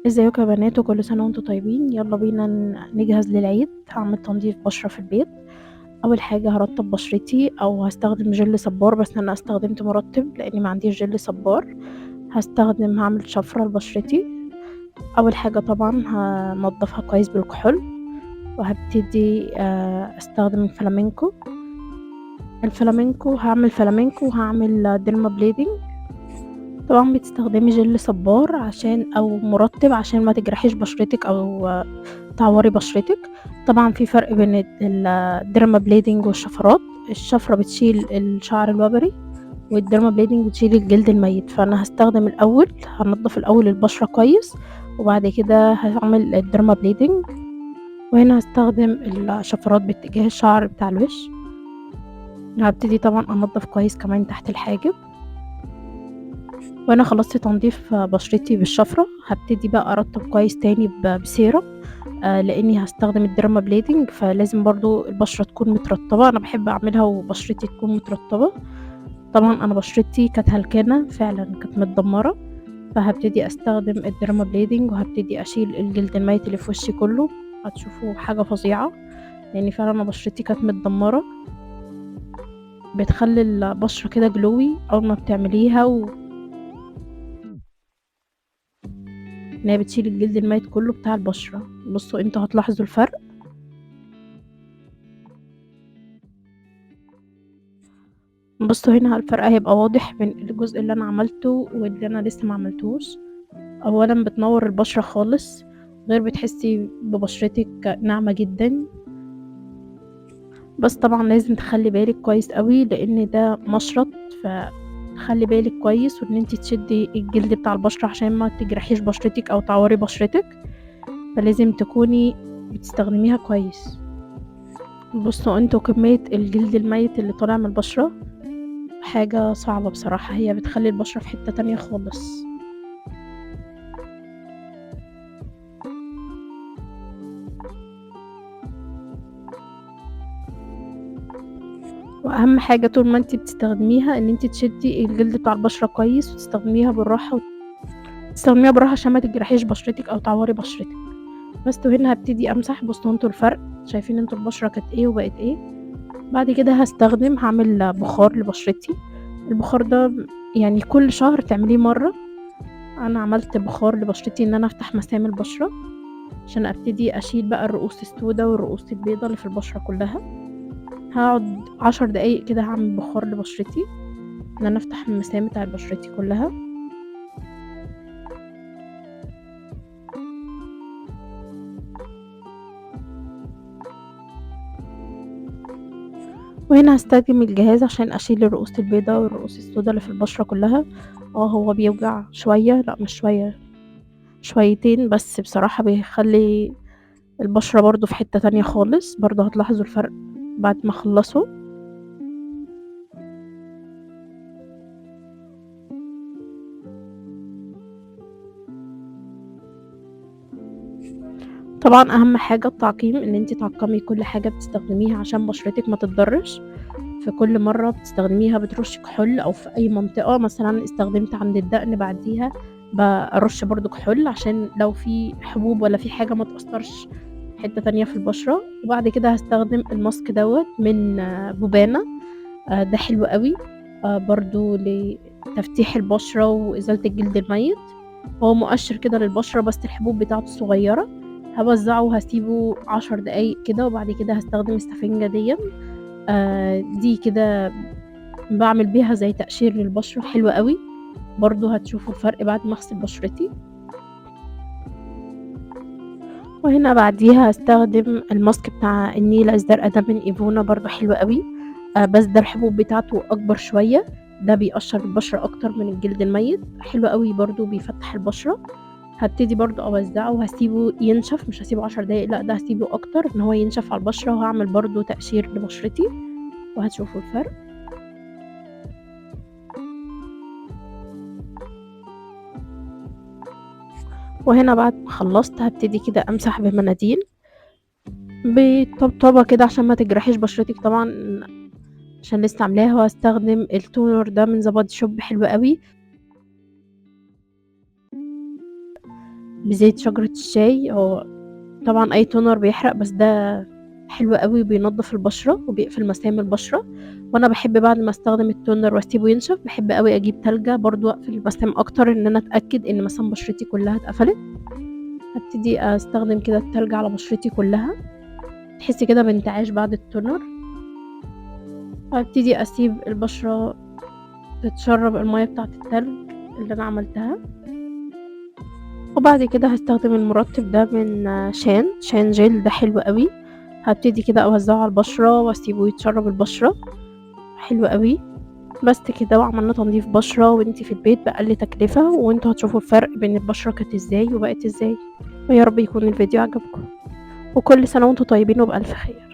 ازيكم يا بنات وكل سنة وانتم طيبين. يلا بينا نجهز للعيد. هعمل تنظيف بشرة في البيت. اول حاجة هرطب بشرتي او هستخدم جل صبار، بس انا استخدمت مرطب لاني ما عنديش جل صبار. هعمل شفرة لبشرتي. اول حاجة طبعا هنضفها كويس بالكحول، وهبتدي استخدم الفلامينكو. هعمل فلامينكو وهعمل ديرما بليدنج. طبعا بتستخدمي جل صبار او مرطب عشان ما تجرحيش بشرتك او تعوري بشرتك. طبعا في فرق بين الديرما بليدنج والشفرات. الشفرة بتشيل الشعر الوبري، والديرما بليدنج بتشيل الجلد الميت. فانا هنضف الاول البشرة كويس، وبعد كده هعمل الديرما بليدنج. وهنا هستخدم الشفرات باتجاه الشعر بتاع الوش. هبتدي طبعا انضف كويس كمان تحت الحاجب. وانا خلصت تنظيف بشرتي بالشفرة، هبتدي بقى ارطب كويس تاني بسيرم. لاني هستخدم الديرما بليدنج، فلازم برضو البشرة تكون مترطبة. انا بحب اعملها وبشرتي تكون مترطبة. طبعا انا بشرتي كانت هلكانة فعلا، كانت متدمرة. فهبتدي استخدم الديرما بليدنج، وهبتدي اشيل الجلد الميت اللي في وشي كله. هتشوفوا حاجة فظيعة، لان فعلا انا بشرتي كانت متدمرة. بتخلي البشرة كده جلوي اول ما بتعمليها، ان هي بتشيل الجلد الميت كله بتاع البشرة. بصوا انتوا هتلاحظوا الفرق. بصوا هنا الفرق هيبقى واضح بين الجزء اللي انا عملته واللي انا لسه ما عملتوش. اولا بتنور البشرة خالص، غير بتحسي ببشرتك ناعمة جدا. بس طبعا لازم تخلي بالك كويس قوي، لان ده مشرط. فخلي بالك كويس، وان انتي تشدي الجلد بتاع البشرة عشان ما تجرحيش بشرتك او تعوري بشرتك. فلازم تكوني بتستخدميها كويس. بصوا انتوا كمية الجلد الميت اللي طالع من البشرة حاجة صعبة بصراحة، هي بتخلي البشرة في حتة تانية خالص. واهم حاجة طول ما انتي بتستخدميها ان انتي تشدي الجلد بتاع البشرة كويس، وتستخدميها بالراحة. عشان ما تجرحيش بشرتك او تعوري بشرتك. بس هنا هبتدي امسح. بصوا انتوا الفرق، شايفين انتوا البشرة كانت ايه وبقت ايه. بعد كده هعمل بخار لبشرتي. البخار ده يعني كل شهر تعمليه مرة. انا عملت بخار لبشرتي ان انا افتح مسام البشرة، عشان ابتدي اشيل بقى الرؤوس السوداء والرؤوس البيضاء اللي في البشرة كلها. هقعد 10 دقايق كده هعمل بخار لبشرتي، ان انا افتح المسام بتاع بشرتي كلها. وهنا هستخدم الجهاز عشان اشيل الرؤوس البيضاء والرؤوس السوداء اللي في البشرة كلها. هو بيوجع شوية، لا مش شوية، شويتين بس. بصراحة بيخلي البشرة برضو في حتة تانية خالص. برضو هتلاحظوا الفرق بعد ما اخلصه. طبعا اهم حاجة التعقيم، ان انتي تعقمي كل حاجة بتستخدميها عشان بشرتك ما تتضرش. في كل مرة بتستخدميها بترشي كحول، او في اي منطقة مثلا استخدمت عند الدقن بعديها برش برضو كحول، عشان لو في حبوب ولا في حاجة ما تأثرش حتة تانية في البشرة. وبعد كده هستخدم الماسك دوت من بوبانا. ده حلو قوي برضو لتفتيح البشرة وإزالة الجلد الميت. هو مؤشر كده للبشرة، بس الحبوب بتاعته صغيرة. هوزعه وهسيبه 10 دقايق كده، وبعد كده هستخدم السفنجة دي كده بعمل بيها زي تقشير للبشرة حلوة قوي. برضو هتشوفوا الفرق بعد ما اغسل بشرتي. وهنا بعديها هستخدم الماسك بتاع النيلة الزرقاء ده من ايفونا، برضو حلو قوي. بس ده الحبوب بتاعته اكبر شوية. ده بيقشر البشرة اكتر من الجلد الميت، حلو قوي برضو بيفتح البشرة. هبتدي برضو اوزعه وهسيبه ينشف، مش هسيبه 10 دقايق، لا ده هسيبه اكتر ان هو ينشف على البشرة. وهعمل برضو تقشير لبشرتي، وهتشوفوا الفرق. وهنا بعد ما خلصت هبتدي كده امسح بمناديل بطبطبة كده عشان ما تجرحيش بشرتك طبعا، عشان لسه عاملاها. وهستخدم التونر ده من ذا بادي شوب، حلو قوي. بزيت شجرة الشاي. هو طبعًا أي تونر بيحرق، بس ده حلو أوي وبينضف البشرة وبيقفل مسام البشرة. وأنا باحب بعد ما أستخدم التونر وأسيبه ينشف، باحب أوي أجيب تلجة برضه أقفل المسام أكتر، إن أنا أتأكد إن مسام بشرتي كلها اتقفلت. هابتدي أستخدم كده التلج على بشرتي كلها، تحسي كده بانتعاش بعد التونر. وهابتدي أسيب البشرة تتشرب المَيّة بتاعة التلج اللي أنا عملتها. وبعد كده هاستخدم المرطب ده من شان جل، ده حلو أوي. هابتدي كده أوزعه على البشرة وأسيبه يتشرب البشرة، حلو أوي. بس كده وعملنا تنضيف بشرة وانتي في البيت بأقل تكلفة، وانتوا هتشوفوا الفرق بين البشرة كانت ازاي وبقت ازاي. ويا رب يكون الفيديو عجبكم، وكل سنة وانتوا طيبين وبألف خير.